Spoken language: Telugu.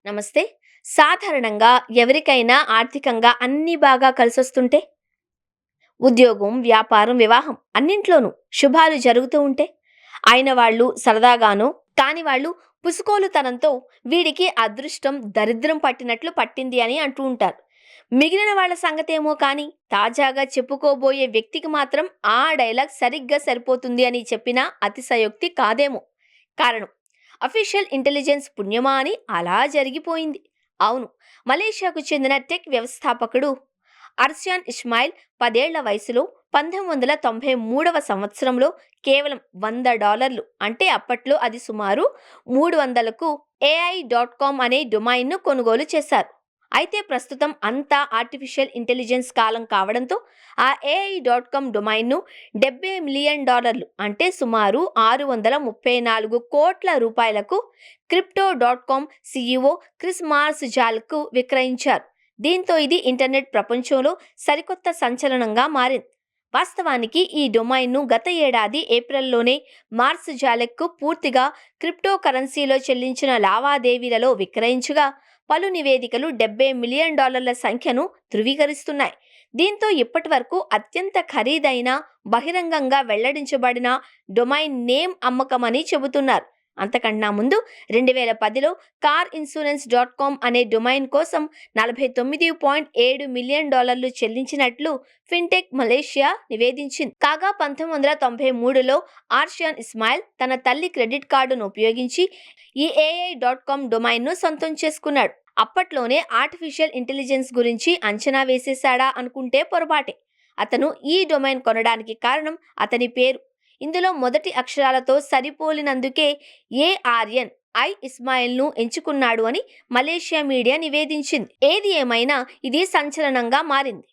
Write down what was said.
నమస్తే. సాధారణంగా ఎవరికైనా ఆర్థికంగా అన్నీ బాగా కలిసొస్తుంటే, ఉద్యోగం, వ్యాపారం, వివాహం అన్నింట్లోనూ శుభాలు జరుగుతూ ఉంటే, అయిన వాళ్ళు సరదాగానో, కాని వాళ్ళు పుసుకోలుతనంతో వీడికి అదృష్టం దరిద్రం పట్టినట్లు పట్టింది అని అంటూ ఉంటారు. మిగిలిన వాళ్ళ సంగతేమో కానీ, తాజాగా చెప్పుకోబోయే వ్యక్తికి మాత్రం ఆ డైలాగ్ సరిగ్గా సరిపోతుంది అని చెప్పినా అతిశయోక్తి కాదేమో. కారణం అఫీషియల్ ఇంటెలిజెన్స్ పుణ్యమా అని అలా జరిగిపోయింది. అవును, మలేషియాకు చెందిన టెక్ వ్యవస్థాపకుడు అర్షాన్ ఇస్మాయిల్ 10 ఏళ్ల వయసులో 1993వ సంవత్సరంలో కేవలం $100, అంటే అప్పట్లో అది సుమారు 300కు AI.com అనే డొమైన్ను కొనుగోలు చేశారు. అయితే ప్రస్తుతం అంతా ఆర్టిఫిషియల్ ఇంటెలిజెన్స్ కాలం కావడంతో ఆ AI.com డొమైన్ను $70 మిలియన్, అంటే సుమారు 634 కోట్ల రూపాయలకు క్రిప్టో.com CEO క్రిస్ మార్స్జాల్కు విక్రయించారు. దీంతో ఇది ఇంటర్నెట్ ప్రపంచంలో సరికొత్త సంచలనంగా మారింది. వాస్తవానికి ఈ డొమైన్ను గత ఏడాది ఏప్రిల్లోనే మార్స్జాలెక్కు పూర్తిగా క్రిప్టో కరెన్సీలో చెల్లించిన లావాదేవీలలో విక్రయించగా, పలు నివేదికలు $70 మిలియన్ సంఖ్యను ధృవీకరిస్తున్నాయి. దీంతో ఇప్పటివరకు అత్యంత ఖరీదైన, బహిరంగంగా వెల్లడించబడిన డొమైన్ నేమ్ అమ్మకమని చెబుతున్నారు. అంతకన్నా ముందు 2010లో కార్ ఇన్సూరెన్స్ .com అనే డొమైన్ కోసం $49.7 మిలియన్ చెల్లించినట్లు ఫిన్టెక్ మలేషియా నివేదించింది. కాగా 1993లో ఆర్షియాన్ ఇస్మాయిల్ తన తల్లి క్రెడిట్ కార్డును ఉపయోగించి ఈ AI.com డొమైన్ను సొంతం చేసుకున్నాడు. అప్పట్లోనే ఆర్టిఫిషియల్ ఇంటెలిజెన్స్ గురించి అంచనా వేసేశాడా అనుకుంటే పొరపాటే. అతను ఈ డొమైన్ కొనడానికి కారణం అతని పేరు. ఇందులో మొదటి అక్షరాలతో సరిపోలినందుకే ARN ఇస్మాయిల్ను ఎంచుకున్నాడు అని మలేషియా మీడియా నివేదించింది. ఏది ఏమైనా ఇది సంచలనంగా మారింది.